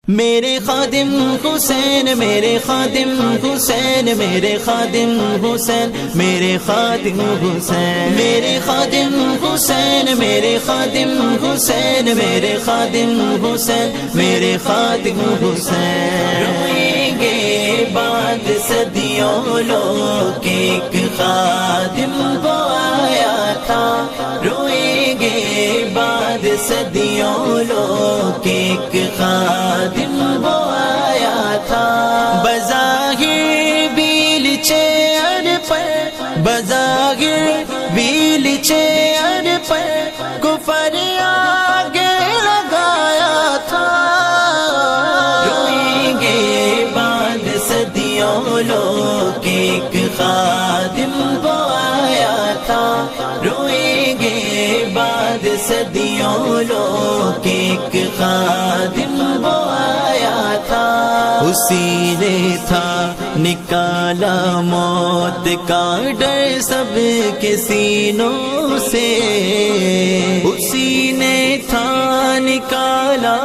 میرے خادم حسین، میرے خادم حسین، میرے خادم حسین، میرے خادم حسین، میرے خادم حسین، میرے خادم حسین، میرے خادم حسین، میرے خادم حسین۔ روئیں گے بعد صدیوں لوگ ایک خادم وہ آیا تھا، روئیں گے بعد صدیوں لوگ ایک خادم وہ آیا تھا۔ بظاہر بیل چیئر پر، بظاہر بیل چیئر پر کفر آگے لگایا تھا، روئیں گے بعد صدیوں لوگ ایک خادم وہ آیا تھا، روئیں گے بعد صدیوں لوگ ایک خادم وہ آیا تھا۔ اسی نے تھا نکالا موت کا ڈر سب کے سینوں سے، اسی نے تھا نکالا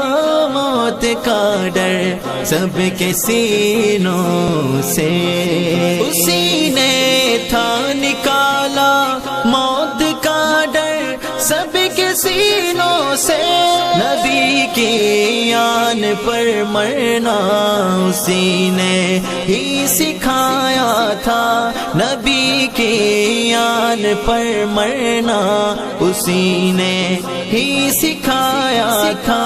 موت کا ڈر سب کے سینوں سے، اسی نے تھا نکالا موت کا ڈر سب کے سینوں سے۔ نبی کی آن پر مرنا اسی نے ہی سکھایا تھا، نبی کی آن پر مرنا اسی نے ہی سکھایا تھا۔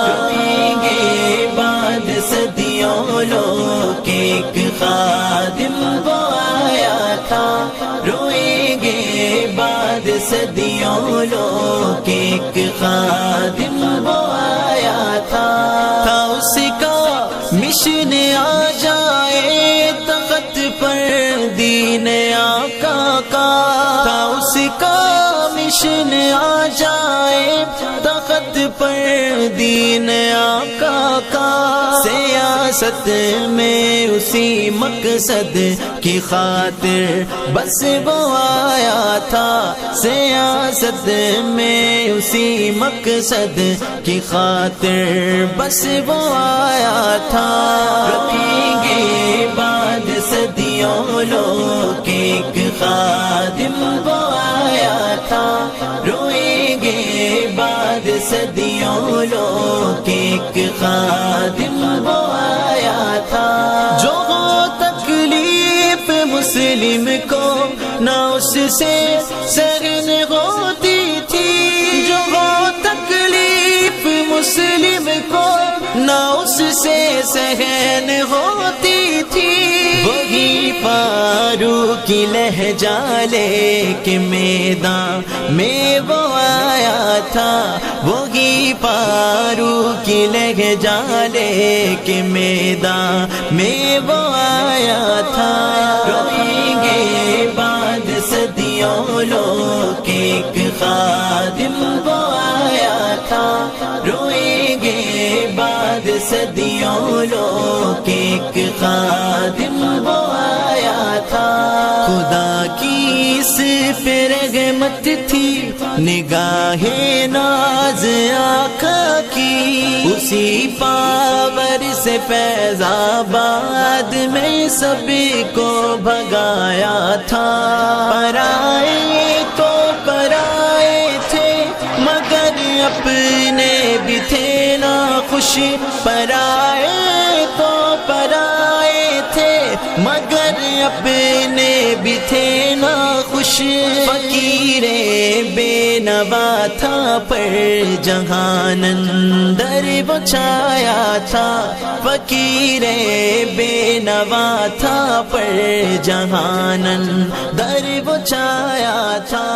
روئیں گے بعد صدیوں لوگ ایک خادم وہ آیا تھا، روئیں گے بعد صدیوں لوگ ایک خادم وہ آیا تھا۔ اس کا مشن آ جائے تخت پر دین آقا کا، اس کا مشن آ جائے تخت پر دین آقا کا، سیاست میں اسی مقصد کی خاطر بس وہ آیا تھا، سیاست میں اسی مقصد کی خاطر بس وہ آیا تھا۔ رکھیں گے بعد صدیوں لوگ ایک خادم وہ آیا تھا، روئیں گے بعد صدیوں لوگ ایک خادم وہ آیا تھا۔ جو تکلیف مسلم کو نہ اس سے سہن ہوتی تھی، جو تکلیف مسلم کو نہ اس سے سہن ہوتی تھی، وہی فاروق لہجہ لے کے میدان میں وہ آیا تھا، وہی فاروق لہجہ لے کے میدان میں وہ آیا تھا۔ روئیں گے بعد صدیوں لوگ ایک خادم وہ آیا تھا، روئیں گے بعد صدیوں لوگ ایک خادم وہ آیا تھا۔ خدا کی اس پہ رحمت تھی نگاہ ناز آقا کی، اسی پاور سے فیض آباد میں سب کو بھگایا تھا۔ پرائے تو پرائے تھے مگر اپنے بھی تھے نا خوش، پرائے تو پرائے تھے مگر اپنے بھی تھے نا خوش، فقیر بے نوا تھا پر جہان اندر وہ چھایا تھا، فقیر بے نوا تھا پر جہان اندر وہ چھایا تھا۔